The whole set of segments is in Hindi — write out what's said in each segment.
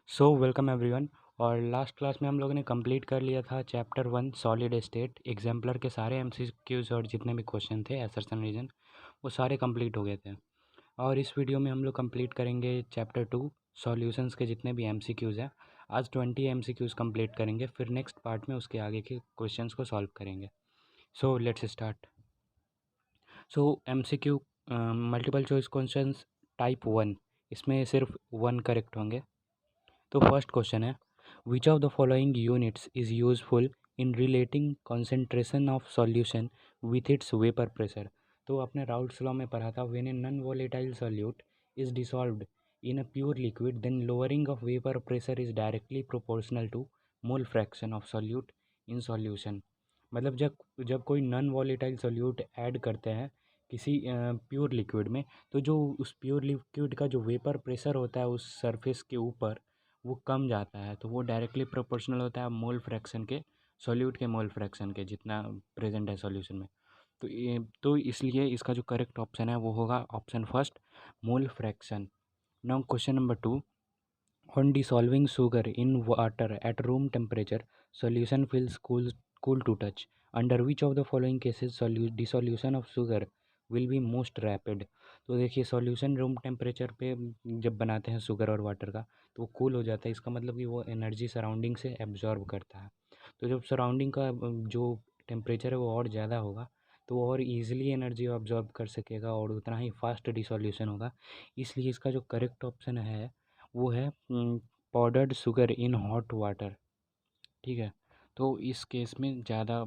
Welcome everyone. और लास्ट क्लास में हम लोगों ने कंप्लीट कर लिया था चैप्टर 1 सॉलिड स्टेट एग्जाम्पलर के सारे एमसीक्यूज और जितने भी क्वेश्चन थे असर्शन रीजन वो सारे कंप्लीट हो गए थे। और इस वीडियो में हम लोग कंप्लीट करेंगे चैप्टर 2 सॉल्यूशंस के जितने भी एमसीक्यूज हैं। आज 20 एमसीक्यूज कंप्लीट करेंगे, फिर नेक्स्ट पार्ट में उसके आगे के क्वेश्चंस को सॉल्व करेंगे। So let's start. MCQ multiple choice questions type 1, इसमें सिर्फ 1 करेक्ट होंगे। तो फर्स्ट क्वेश्चन है, which of the following units is useful in relating concentration of solution with its vapour pressure. तो आपने राउल्ट्स लॉ में पढ़ा था, when a non volatile solute is dissolved in a pure liquid then lowering of vapour pressure is directly proportional to mole fraction of solute in solution. मतलब जब जब कोई नॉन वोलेटाइल सॉल्यूट ऐड करते हैं किसी प्योर लिक्विड में, तो जो उस प्योर लिक्विड का जो वेपर प्रेशर होता है उस सरफेस के ऊपर वो कम जाता है, तो वो डायरेक्टली प्रोपोर्शनल होता है मोल फ्रैक्शन के, सॉल्यूट के मोल फ्रैक्शन के जितना प्रेजेंट है सॉल्यूशन में। तो इसलिए इसका जो करेक्ट ऑप्शन है वो होगा option first, mole fraction. Now question number 2, on dissolving sugar in water at room temperature solution feels cool to touch. Under which of the following cases dissolution of sugar will be most rapid? तो देखिए, सॉल्यूशन रूम टेम्परेचर पे जब बनाते हैं शुगर और वाटर का तो वो कूल हो जाता है, इसका मतलब कि वो एनर्जी सराउंडिंग से एब्जॉर्ब करता है। तो जब सराउंडिंग का जो टेम्परेचर है वो और ज़्यादा होगा तो वो और ईजिली एनर्जी ऑब्जॉर्ब कर सकेगा और उतना ही फास्ट डिसोल्यूशन होगा। इसलिए इसका जो करेक्ट ऑप्शन है वो है powdered sugar in hot water. ठीक है, तो इस केस में ज़्यादा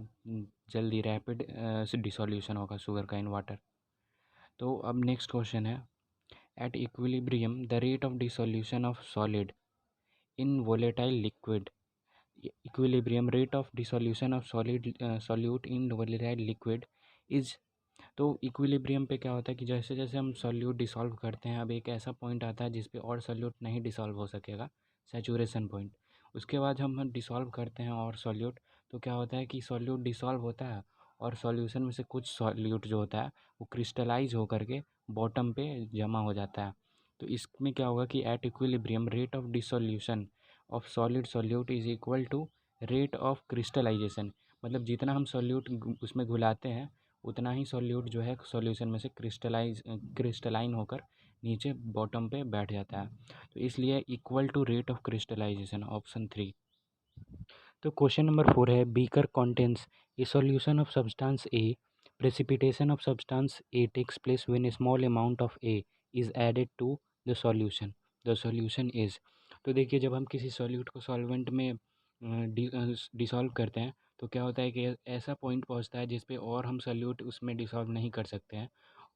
जल्दी रैपिड डिसोल्यूशन होगा शुगर का इन वाटर। तो अब नेक्स्ट क्वेश्चन है, at equilibrium the rate of dissolution of solid in volatile liquid, equilibrium rate of dissolution of solid solute in volatile liquid is. तो इक्विलिब्रियम पे क्या होता है कि जैसे जैसे हम सॉल्यूट डिसॉल्व करते हैं, अब एक ऐसा पॉइंट आता है जिस पे और सॉल्यूट नहीं डिसॉल्व हो सकेगा, सैचुरेशन पॉइंट। उसके बाद हम डिसॉल्व करते हैं और सॉल्यूट, तो क्या होता है कि सॉल्यूट डिसॉल्व होता है और सॉल्यूशन में से कुछ सॉल्यूट जो होता है वो क्रिस्टलाइज होकर के बॉटम पे जमा हो जाता है। तो इसमें क्या होगा कि at equilibrium rate of dissolution of solid solute is equal to rate of crystallisation. मतलब जितना हम सॉल्यूट उसमें घुलाते हैं उतना ही सॉल्यूट जो है सॉल्यूशन में से क्रिस्टलाइन होकर नीचे बॉटम पे बैठ जाता है। तो इसलिए equal to rate of crystallisation, option 3। तो क्वेश्चन नंबर 4 है, beaker contains a solution of substance A, precipitation of substance A takes place when a small amount of A is added to the solution, the solution is. तो देखिए, जब हम किसी सॉल्यूट को सॉल्वेंट में डिसॉल्व करते हैं तो क्या होता है कि ऐसा पॉइंट पहुंचता है जिस पे और हम सॉल्यूट उसमें डिसॉल्व नहीं कर सकते हैं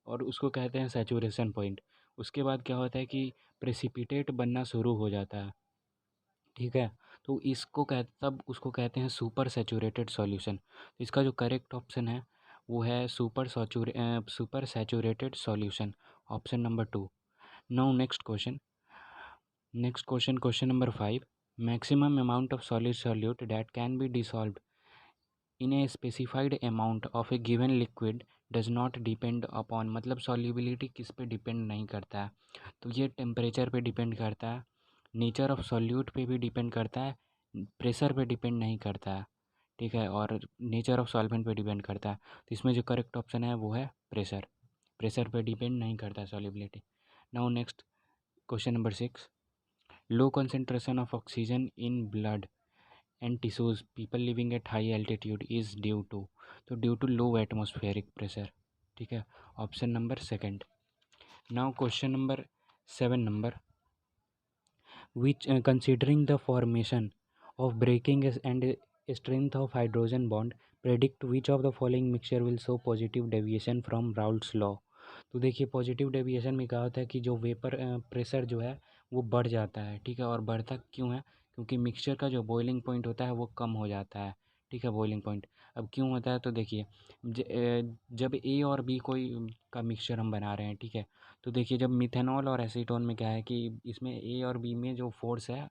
और उसको कहते हैं सैचुरेशन पॉइंट। उसके बाद क्या होता है कि प्रेसिपिटेट बनना शुरू हो जाता है। ठीक है, तो इसको तब उसको कहते हैं सुपर सैचुरेटेड सॉल्यूशन। तो इसका जो करेक्ट ऑप्शन है वो है super saturated solution, option number 2। Now next question question number 5, maximum amount of solid solute that can be dissolved in a specified amount of A given liquid does not depend upon. मतलब सॉल्युबिलिटी किस पे डिपेंड नहीं करता है, तो ये टेम्परेचर पे डिपेंड करता है, नेचर ऑफ सॉल्यूट पे भी डिपेंड करता है, प्रेशर पे डिपेंड नहीं करता है। ठीक है, और नेचर ऑफ सॉल्वेंट पे डिपेंड करता है। तो इसमें जो करेक्ट ऑप्शन है वो है प्रेशर, प्रेशर पे डिपेंड नहीं करता है solubility. Now next question number 6, low concentration of oxygen in blood and tissues people living at high altitude is due to, तो due to low atmospheric pressure. ठीक है, option number second. Now question number 7 which considering the formation of breaking and strength of hydrogen bond predict which of the following mixture will show positive deviation from Raoult's law। तो देखिए, पॉजिटिव डेविएशन में क्या होता है कि जो वेपर प्रेशर जो है वो बढ़ जाता है। ठीक है, और बढ़ता क्यों है, क्योंकि मिक्सचर का जो बॉइलिंग पॉइंट होता है वो कम हो जाता है। ठीक है, बॉइलिंग पॉइंट अब क्यों होता है, तो देखिए जब ए और बी कोई का मिक्सचर हम बना रहे हैं, ठीक है, तो देखिए जब मिथेनॉल और एसीटोन में क्या है कि इसमें ए और बी में जो फोर्स है,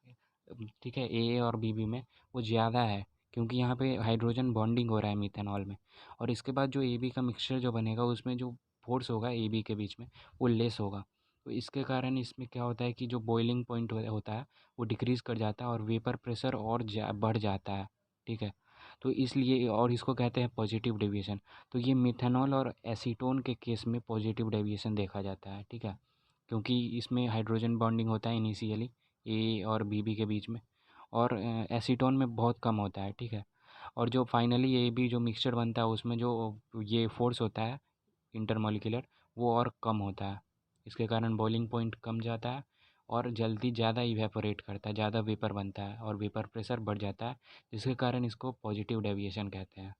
ठीक है, ए और बी में वो ज़्यादा है क्योंकि यहाँ पे हाइड्रोजन बॉन्डिंग हो रहा है मिथेनॉल में। और इसके बाद जो ए बी का मिक्सचर जो बनेगा उसमें जो फोर्स होगा ए बी के बीच में वो लेस होगा। तो इसके कारण इसमें क्या होता है कि जो बॉइलिंग पॉइंट होता है वो डिक्रीज़ कर जाता है और वेपर प्रेशर और बढ़ जाता है, ठीक है। तो इसलिए और इसको कहते हैं पॉजिटिव डेविएशन। तो ये मिथेनॉल और एसीटोन के केस में पॉजिटिव डेविएशन देखा जाता है, ठीक है, क्योंकि इसमें हाइड्रोजन बॉन्डिंग होता है इनिशियली ए और बी के बीच में, और एसीटोन में बहुत कम होता है, ठीक है। और जो फाइनली ए बी जो मिक्सचर बनता है उसमें जो ये फोर्स होता है इंटरमॉलिक्यूलर, वो और कम होता है। इसके कारण बॉइलिंग पॉइंट कम जाता है और जल्दी ज़्यादा इवेपोरेट करता है, ज़्यादा वेपर बनता है और वेपर प्रेशर बढ़ जाता है, जिसके कारण इसको पॉजिटिव डेविएशन कहते हैं।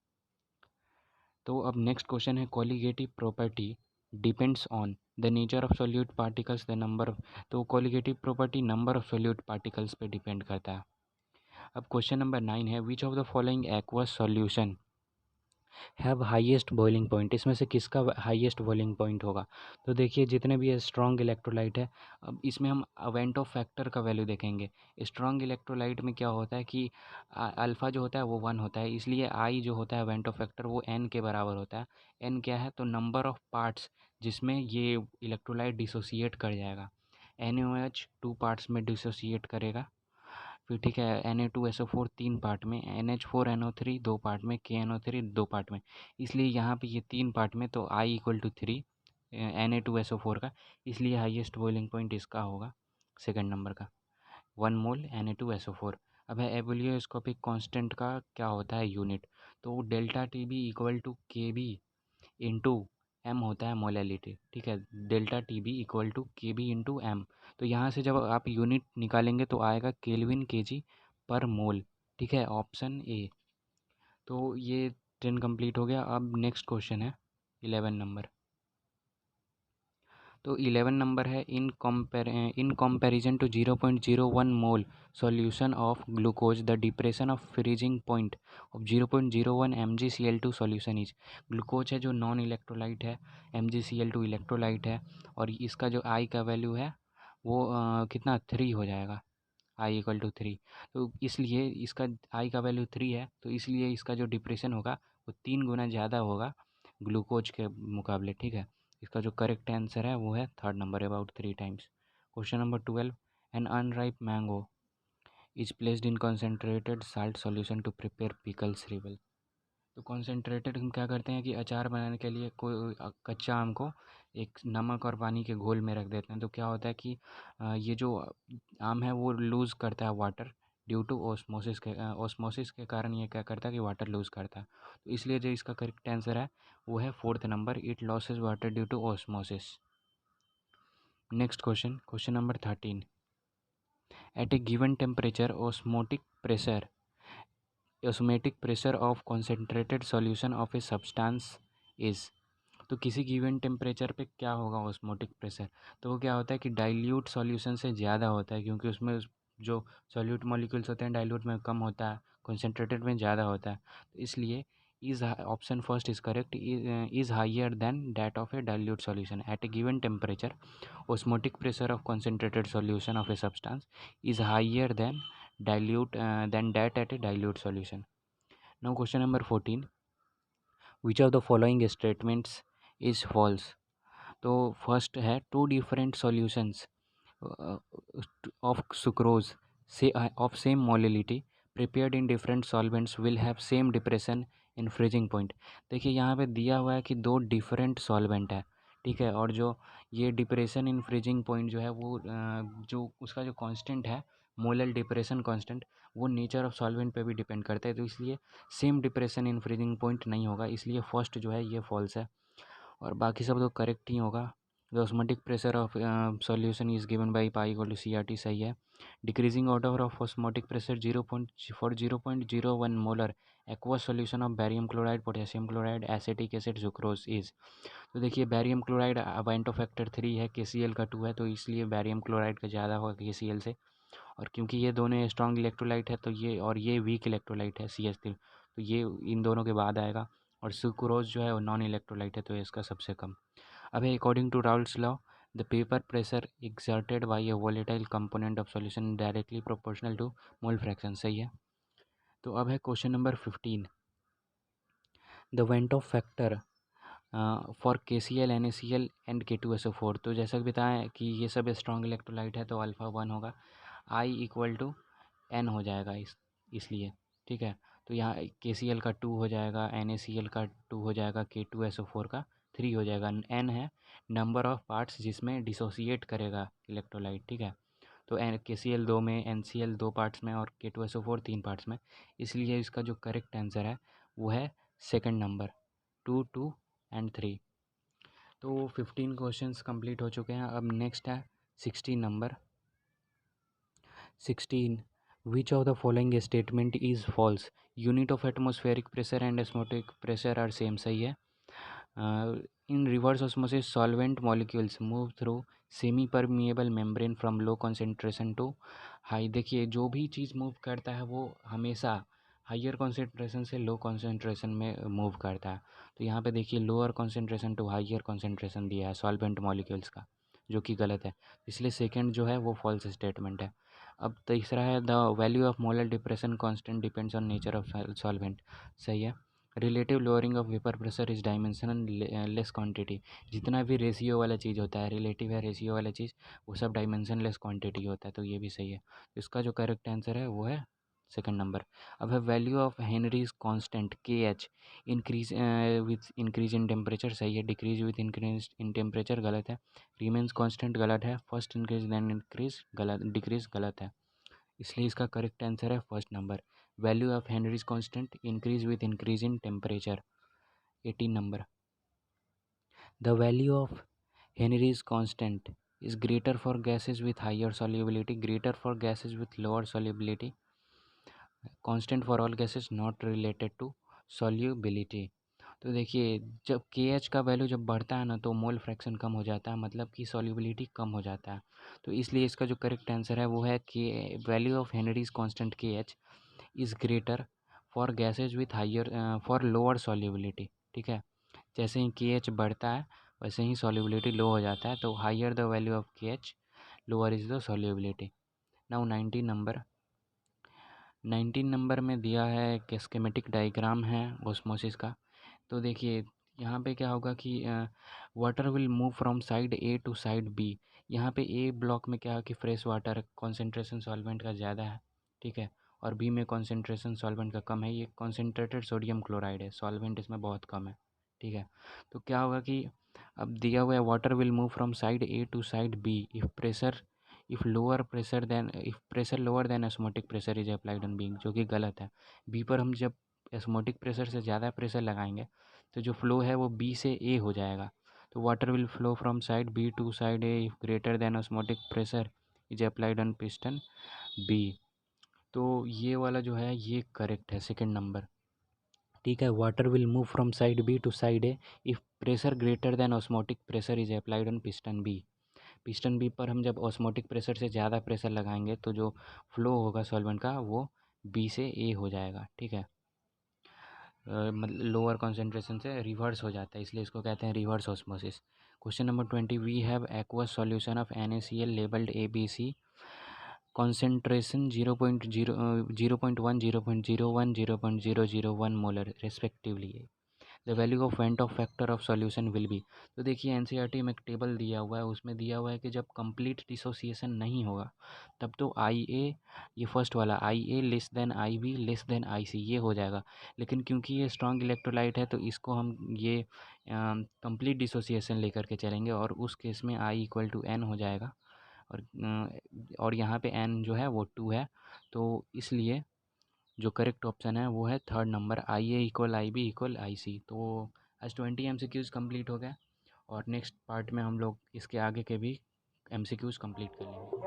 तो अब नेक्स्ट क्वेश्चन है, colligative property depends on the nature of solute particles the number. तो colligative property number of solute particles पे डिपेंड करता है। अब क्वेश्चन नंबर 9 है, which of the following aqueous solution have highest boiling point. इसमें से किसका हाईएस्ट बॉइलिंग पॉइंट होगा। तो देखिए जितने भी स्ट्रॉन्ग इलेक्ट्रोलाइट है, अब इसमें हम अवेंटो फैक्टर का वैल्यू देखेंगे। स्ट्रॉन्ग इलेक्ट्रोलाइट में क्या होता है कि अल्फ़ा जो होता है वो 1 होता है, इसलिए आई जो होता है अवेंटो फैक्टर वो एन के बराबर होता है। एन क्या है, तो नंबर ऑफ पार्ट्स जिसमें ये इलेक्ट्रोलाइट डिसोसिएट कर जाएगा। NaOH 2 पार्ट्स में डिसोसिएट करेगा, फिर ठीक है Na2SO4 3 पार्ट में, NH4NO3 2 पार्ट में, KNO3 2 पार्ट में। इसलिए यहाँ पे ये 3 पार्ट में, तो I इक्वल टू 3 Na2SO4 का, इसलिए हाईएस्ट बॉइलिंग पॉइंट इसका होगा सेकंड नंबर का, 1 मोल Na2SO4। अब है एबुलियोस्कोपिक कांस्टेंट का क्या होता है यूनिट। तो delta TB equal to KB into m होता है मोलैलिटी, ठीक है। Delta TB equal to KB into m. तो यहाँ से जब आप यूनिट निकालेंगे तो आएगा केल्विन केजी पर मोल, ठीक है, ऑप्शन ए। तो ये 10 कंप्लीट हो गया। अब नेक्स्ट क्वेश्चन है 11 नंबर। तो 11 नंबर है, in comparison to 0.01 mole solution of glucose the depression of freezing point of 0.01 MgCl2 solution is. Glucose है जो नॉन इलेक्ट्रोलाइट है, MgCl2 इलेक्ट्रोलाइट है, और इसका जो आई का वैल्यू है वो कितना 3 हो जाएगा, आई इक्वल टू 3। तो इसलिए इसका आई का वैल्यू 3 है, तो इसलिए इसका जो डिप्रेशन होगा वो 3 गुना ज़्यादा होगा ग्लूकोज के मुकाबले, ठीक है। इसका जो करेक्ट आंसर है वो है third number, about 3 times. Question number 12, an unripe mango is placed in concentrated salt solution to prepare pickles rival. तो कॉन्सेंट्रेटेड हम क्या करते हैं कि अचार बनाने के लिए कोई कच्चा आम को एक नमक और पानी के घोल में रख देते हैं, तो क्या होता है कि ये जो आम है वो लूज़ करता है वाटर ड्यू टू ओस्मोसिस के कारण ये क्या करता है कि वाटर लूज़ करता है। तो इसलिए जो इसका करेक्ट आंसर है वो है fourth number, it loses water due to osmosis. Next question, question number 13, at a given temperature osmotic pressure of concentrated solution of a substance is। तो किसी गिवन टेम्परेचर पे क्या होगा ऑस्मोटिक प्रेशर। तो वो क्या होता है कि डाइल्यूट सॉल्यूशन से ज़्यादा होता है, क्योंकि उसमें जो सॉल्यूट मॉलिक्यूल्स होते हैं डाइल्यूट में कम होता है, कॉन्सेंट्रेटेड में ज़्यादा होता है। तो इसलिए is option first is correct, is higher than that of a dilute solution at a given temperature. osmotic pressure of concentrated solution of a substance is higher than that at a dilute solution. Now question number 14, which of the following statements is false। तो फर्स्ट है, two different solutions of sucrose say of same molality prepared in different solvents will have same depression in freezing point। देखिए यहाँ पे दिया हुआ है कि दो डिफरेंट सॉल्वेंट है, ठीक है, और जो ये डिप्रेशन इन फ्रीजिंग पॉइंट जो है वो जो उसका जो कांस्टेंट है मोलल डिप्रेशन कांस्टेंट, वो नेचर ऑफ सॉल्वेंट पे भी डिपेंड करता है, तो इसलिए same depression in freezing point नहीं होगा, इसलिए फर्स्ट जो है ये फॉल्स है। और बाकी सब तो करेक्ट ही होगा। The osmotic pressure of solution is given by pi equal to CRT, सही है। Decreasing order of osmotic pressure 0.01 molar aqueous solution of barium chloride potassium chloride acetic acid sucrose is. तो देखिए बैरियम क्लोराइड अवेंटो फैक्टर 3 है, KCl का 2 है, तो इसलिए बैरियम क्लोराइड का ज़्यादा होगा KCl से। और क्योंकि ये दोनों स्ट्रॉन्ग इलेक्ट्रोलाइट है तो ये, और ये वीक इलेक्ट्रोलाइट है CH3, तो ये इन दोनों के बाद आएगा। और सुक्रोज जो है वो नॉन इलेक्ट्रोलाइट है, तो इसका सबसे कम। अब according to Raoult's law the paper pressure exerted by a volatile component of solution directly proportional to mole fraction, सही है। तो अब है question number 15, the van't Hoff factor for KCl NaCl and K2SO4। तो जैसा कि बताएं कि ये सब स्ट्रॉन्ग इलेक्ट्रोलाइट है तो अल्फ़ा 1 होगा, I इक्वल टू N हो जाएगा इसलिए, ठीक है। तो यहाँ KCl का 2 हो जाएगा, NaCl का 2 हो जाएगा, K2SO4 का 3 हो जाएगा। N है नंबर ऑफ़ पार्ट्स जिसमें डिसोसिएट करेगा इलेक्ट्रोलाइट, ठीक है। तो KCl 2 में, NCl 2 पार्ट्स में और K2SO4 3 पार्ट्स में, इसलिए इसका जो करेक्ट आंसर है वो है सेकंड नंबर 2, 2 एंड 3। तो 15 क्वेश्चंस कंप्लीट हो चुके हैं। अब नेक्स्ट है 16 number. 16, which of the following statement is false? Unit of atmospheric pressure and osmotic pressure are same, सही है। In reverse osmosis solvent molecules move through semi permeable membrane from low concentration to high. देखिए जो भी चीज़ मूव करता है वो हमेशा हाइयर कॉन्सेंट्रेशन से लो कॉन्सेंट्रेशन में मूव करता है। तो यहाँ पे देखिए lower concentration to higher concentration दिया है सॉल्वेंट मॉलिक्यूल्स का, जो कि गलत है। इसलिए सेकंड जो है वो फॉल्स स्टेटमेंट है। अब तीसरा है the value of molar depression constant depends on nature of solvent, सही है। Relative lowering of vapour pressure is dimensional less quantity. जितना भी रेशियो वाला चीज़ होता है, रिलेटिव है रेशियो वाला चीज़, वो सब डायमेंशन लेस क्वांटिटी होता है, तो ये भी सही है। इसका जो करेक्ट आंसर है वो है सेकंड नंबर। अब है value of Henry's constant KH increase with increase in temperature, सही है। Decrease with increase in temperature गलत है। रिमेन्स कांस्टेंट गलत है। फर्स्ट इंक्रीज देन इंक्रीज गलत, डिक्रीज गलत है। इसलिए इसका करेक्ट आंसर है first number. Value of Henry's constant increase with increase in temperature. 18 number, the value of Henry's constant is greater for gases with higher solubility, greater for gases with lower solubility, constant for all gases not related to solubility। तो देखिए जब KH का वैल्यू जब बढ़ता है ना तो मोल फ्रैक्शन कम हो जाता है, मतलब कि सॉल्युबिलिटी कम हो जाता है। तो इसलिए इसका जो करेक्ट आंसर है वो है कि value of Henry's constant KH is greater for gases with higher for lower solubility, ठीक है। जैसे ही KH बढ़ता है वैसे ही सॉल्युबिलिटी लो हो जाता है, तो higher the value of KH lower is the solubility. Now 19 number. 19 number में दिया है कि स्कीमेटिक डायग्राम है ऑस्मोसिस का। तो देखिए यहाँ पे क्या होगा कि water will move from side A to side B। यहाँ पे A ब्लॉक में क्या है कि फ्रेश वाटर कॉन्सेंट्रेशन सॉल्वेंट का ज़्यादा है, ठीक है, और B में कॉन्सेंट्रेशन सॉल्वेंट का कम है। ये कॉन्सेंट्रेटेड सोडियम क्लोराइड है, सॉल्वेंट इसमें बहुत कम है, ठीक है। तो क्या होगा कि अब दिया हुआ है water will move from side A to side B if pressure lower than osmotic pressure is applied on being, जो कि गलत है। बी पर हम जब एस्मोटिक प्रेशर से ज़्यादा प्रेशर लगाएंगे तो जो फ्लो है वो B से A हो जाएगा। तो water will flow from side B to side A if greater than osmotic pressure is applied on piston B। तो ये वाला जो है ये करेक्ट है, सेकंड नंबर, ठीक है। Water will move from side B to side A if pressure greater than osmotic pressure is applied on piston B। Piston B पर हम जब ऑस्मोटिक प्रेशर से ज़्यादा प्रेशर लगाएंगे तो जो फ्लो होगा सॉल्वेंट का वो B से A हो जाएगा, ठीक है। मतलब लोअर कॉन्सेंट्रेशन से रिवर्स हो जाता है, इसलिए इसको कहते हैं reverse osmosis. Question number 20, we have aqueous solution of NaCl labelled ABC, concentration 0.1, 0.01, 0.001 molar respectively. The value of van't Hoff factor of solution will be. तो देखिए NCERT में एक टेबल दिया हुआ है, उसमें दिया हुआ है कि जब कंप्लीट डिसोसिएशन नहीं होगा तब तो IA, ये फर्स्ट वाला IA less than IB less than IC ये हो जाएगा। लेकिन क्योंकि ये स्ट्रॉन्ग इलेक्ट्रोलाइट है तो इसको हम ये कंप्लीट डिसोसिएशन लेकर के चलेंगे और उस केस में I इक्वल टू N हो जाएगा। और यहाँ पे N जो है वो 2 है, तो इसलिए जो करेक्ट ऑप्शन है वो है third number IA equal IB equal IC। तो आज 20 MCQs कंप्लीट हो गए और नेक्स्ट पार्ट में हम लोग इसके आगे के भी MCQs कंप्लीट कर लेंगे।